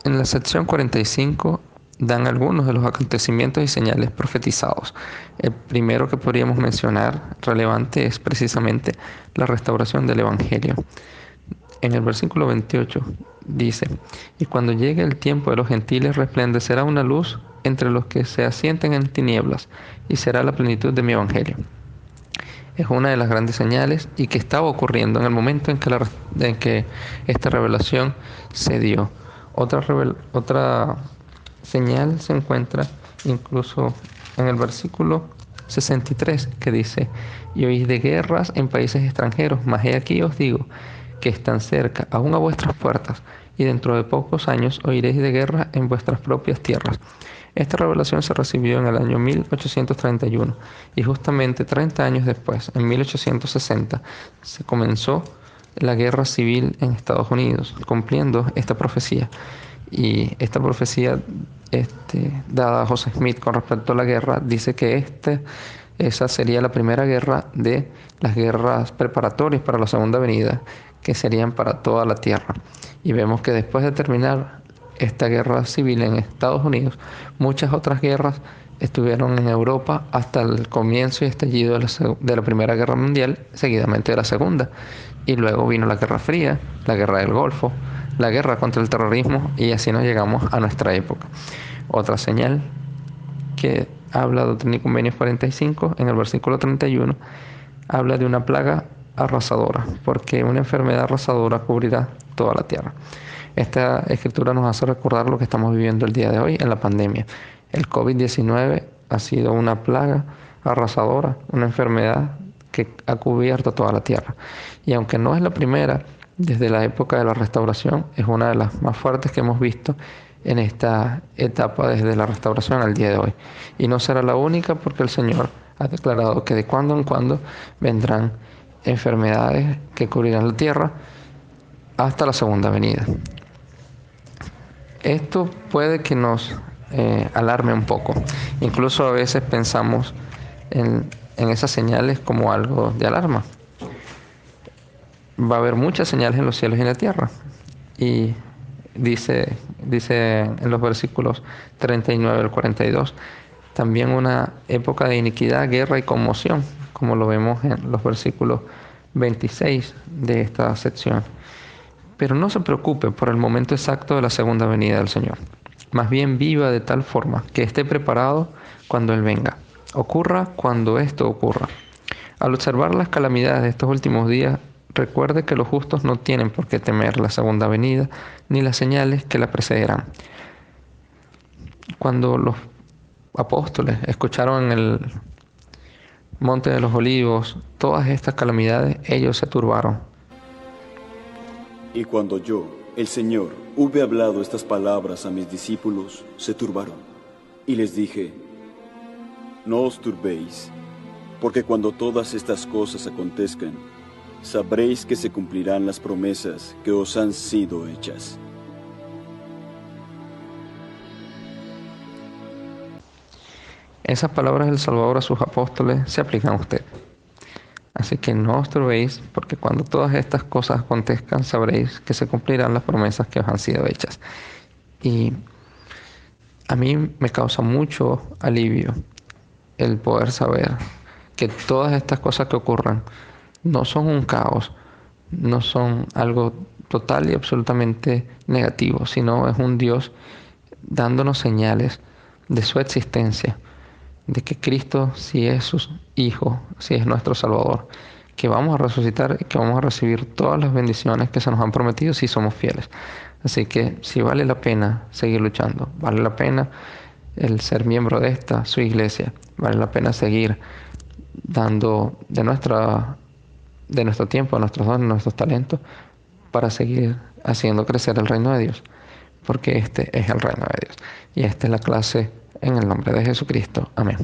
En la sección 45 dan algunos de los acontecimientos y señales profetizados. El primero que podríamos mencionar relevante es precisamente la restauración del Evangelio. En el versículo 28 dice: y cuando llegue el tiempo de los gentiles, resplandecerá una luz entre los que se asienten en tinieblas, y será la plenitud de mi Evangelio. Es una de las grandes señales y que estaba ocurriendo en el momento en que esta revelación se dio. Otra señal se encuentra incluso en el versículo 63, que dice: y oís de guerras en países extranjeros, mas he aquí os digo que están cerca, aún a vuestras puertas, y dentro de pocos años oiréis de guerra en vuestras propias tierras. Esta revelación se recibió en el año 1831 y justamente 30 años después, en 1860, se comenzó la guerra civil en Estados Unidos, cumpliendo esta profecía. Y esta profecía dada a José Smith con respecto a la guerra dice que esa sería la primera guerra de las guerras preparatorias para la segunda venida, que serían para toda la tierra. Y vemos que después de terminar esta guerra civil en Estados Unidos, muchas otras guerras estuvieron en Europa hasta el comienzo y estallido de la Primera Guerra Mundial, seguidamente de la Segunda. Y luego vino la Guerra Fría, la Guerra del Golfo, la guerra contra el terrorismo, y así nos llegamos a nuestra época. Otra señal que habla de Doctrina y Convenios 45, en el versículo 31, habla de una plaga arrasadora, porque una enfermedad arrasadora cubrirá toda la tierra. Esta escritura nos hace recordar lo que estamos viviendo el día de hoy en la pandemia. El COVID-19 ha sido una plaga arrasadora, una enfermedad que ha cubierto toda la tierra. Y aunque no es la primera, desde la época de la restauración, es una de las más fuertes que hemos visto en esta etapa desde la restauración al día de hoy. Y no será la única, porque el Señor ha declarado que de cuando en cuando vendrán enfermedades que cubrirán la tierra hasta la segunda venida. Esto puede que nos alarme un poco. Incluso a veces pensamos en esas señales como algo de alarma. Va a haber muchas señales en los cielos y en la tierra. Y dice en los versículos 39 al 42, también una época de iniquidad, guerra y conmoción, como lo vemos en los versículos 26 de esta sección. Pero no se preocupe por el momento exacto de la segunda venida del Señor. Más bien viva de tal forma que esté preparado cuando Él venga. Ocurra cuando esto ocurra. Al observar las calamidades de estos últimos días, recuerde que los justos no tienen por qué temer la segunda venida ni las señales que la precederán. Cuando los apóstoles escucharon en el Monte de los Olivos todas estas calamidades, ellos se turbaron. Y cuando yo, el Señor, hube hablado estas palabras a mis discípulos, se turbaron. Y les dije: no os turbéis, porque cuando todas estas cosas acontezcan, sabréis que se cumplirán las promesas que os han sido hechas. Esas palabras del Salvador a sus apóstoles se aplican a usted. Así que no os turbéis, porque cuando todas estas cosas acontezcan, sabréis que se cumplirán las promesas que os han sido hechas. Y a mí me causa mucho alivio el poder saber que todas estas cosas que ocurran no son un caos, no son algo total y absolutamente negativo, sino es un Dios dándonos señales de su existencia, de que Cristo sí es su Hijo, sí es nuestro Salvador, que vamos a resucitar y que vamos a recibir todas las bendiciones que se nos han prometido si somos fieles. Así que si vale la pena seguir luchando, vale la pena el ser miembro de su iglesia, vale la pena seguir dando de nuestro tiempo, nuestros dones, nuestros talentos, para seguir haciendo crecer el reino de Dios, porque este es el reino de Dios. Y esta es la clase en el nombre de Jesucristo. Amén.